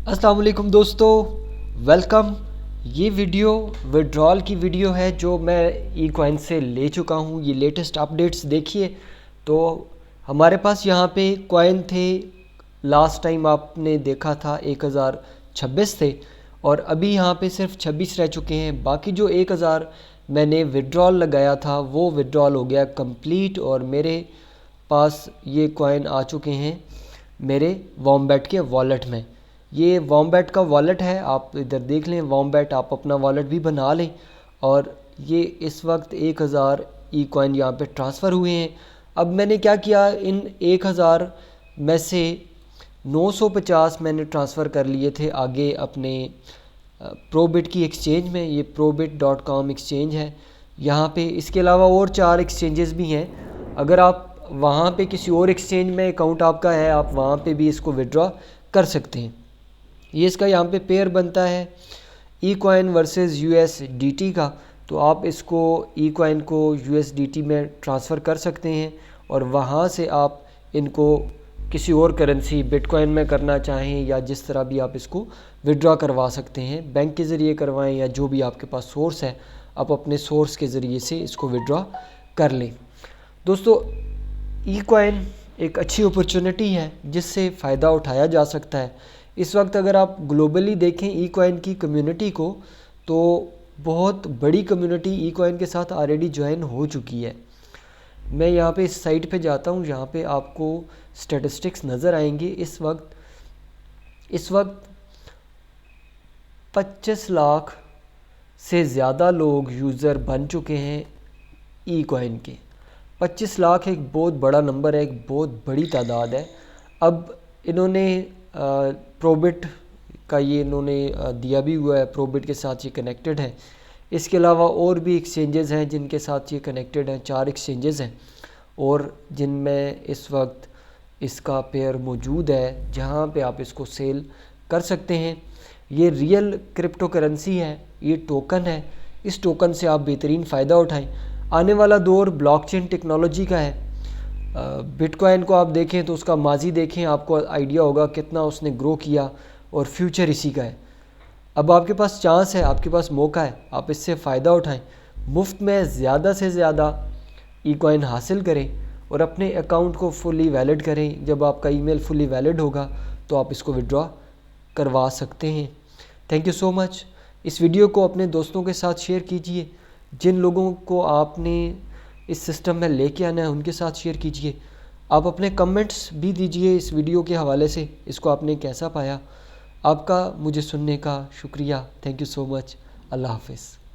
अस्सलाम वालेकुम दोस्तों, वेलकम। ये वीडियो विड्रॉल की वीडियो है जो मैं ई कॉइन से ले चुका हूँ। ये लेटेस्ट अपडेट्स देखिए। तो हमारे पास यहाँ पे कॉइन थे, लास्ट टाइम आपने देखा था 1026 थे और अभी यहाँ पे सिर्फ 26 रह चुके हैं। बाकी जो 1000 मैंने विड्रॉल लगाया था वो विड्रॉल हो गया कंप्लीट और मेरे पास ये कॉइन आ चुके हैं मेरे वॉम्बैट के वॉलेट में। ये वॉम्बैट का वॉलेट है, आप इधर देख लें। वॉम्बैट आप अपना वॉलेट भी बना लें और ये इस वक्त 1000 ई कॉइन यहाँ पे ट्रांसफ़र हुए हैं। अब मैंने क्या किया, इन 1000 में से 950 मैंने ट्रांसफ़र कर लिए थे आगे अपने प्रोबिट की एक्सचेंज में। ये probit.com एक्सचेंज है यहाँ पे। इसके अलावा और 4 एक्सचेंजेस भी हैं। अगर आप वहाँ पे किसी और एक्सचेंज में अकाउंट आपका है, आप वहाँ पे भी इसको विड्रॉ कर सकते हैं। ये इसका यहाँ पे पेयर बनता है ई कॉइन वर्सेस USDT का। तो आप इसको ई कॉइन को USDT में ट्रांसफ़र कर सकते हैं और वहाँ से आप इनको किसी और करेंसी बिटकॉइन में करना चाहें या जिस तरह भी आप इसको विड्रॉ करवा सकते हैं। बैंक के ज़रिए करवाएं या जो भी आपके पास सोर्स है, आप अपने सोर्स के ज़रिए से इसको विड्रॉ कर लें। दोस्तों, ई कॉइन एक अच्छी अपॉर्चुनिटी है जिससे फ़ायदा उठाया जा सकता है। इस वक्त अगर आप ग्लोबली देखें ई कॉइन की कम्युनिटी को, तो बहुत बड़ी कम्युनिटी ई कॉइन के साथ ऑलरेडी ज्वाइन हो चुकी है। मैं यहाँ पे इस साइट पे जाता हूँ, यहाँ पे आपको स्टैटिस्टिक्स नज़र आएंगे। इस वक्त 25 लाख से ज़्यादा लोग यूज़र बन चुके हैं ई कॉइन के। 25 लाख एक बहुत बड़ा नंबर है, एक बहुत बड़ी तादाद है। अब इन्होंने प्रोबिट का ये इन्होंने दिया भी हुआ है, प्रोबिट के साथ ये कनेक्टेड है। इसके अलावा और भी एक्सचेंजेस हैं जिनके साथ ये कनेक्टेड हैं। 4 एक्सचेंजेस हैं और जिनमें इस वक्त इसका पेयर मौजूद है जहां पे आप इसको सेल कर सकते हैं। ये रियल क्रिप्टो करेंसी है, ये टोकन है। इस टोकन से आप बेहतरीन फ़ायदा उठाएं। आने वाला दौर ब्लॉकचेन टेक्नोलॉजी का है। बिटकॉइन को आप देखें तो उसका माजी देखें, आपको आइडिया होगा कितना उसने ग्रो किया और फ्यूचर इसी का है। अब आपके पास चांस है, आपके पास मौका है, आप इससे फ़ायदा उठाएं। मुफ्त में ज़्यादा से ज़्यादा ई कॉइन हासिल करें और अपने अकाउंट को फुली वैलिड करें। जब आपका ईमेल फुली वैलिड होगा तो आप इसको विड्रॉ करवा सकते हैं। Thank you so much. इस वीडियो को अपने दोस्तों के साथ शेयर कीजिए। जिन लोगों को आपने इस सिस्टम में लेके आना है उनके साथ शेयर कीजिए। आप अपने कमेंट्स भी दीजिए इस वीडियो के हवाले से, इसको आपने कैसा पाया। आपका मुझे सुनने का शुक्रिया। Thank you so much. अल्लाह हाफ़िज़।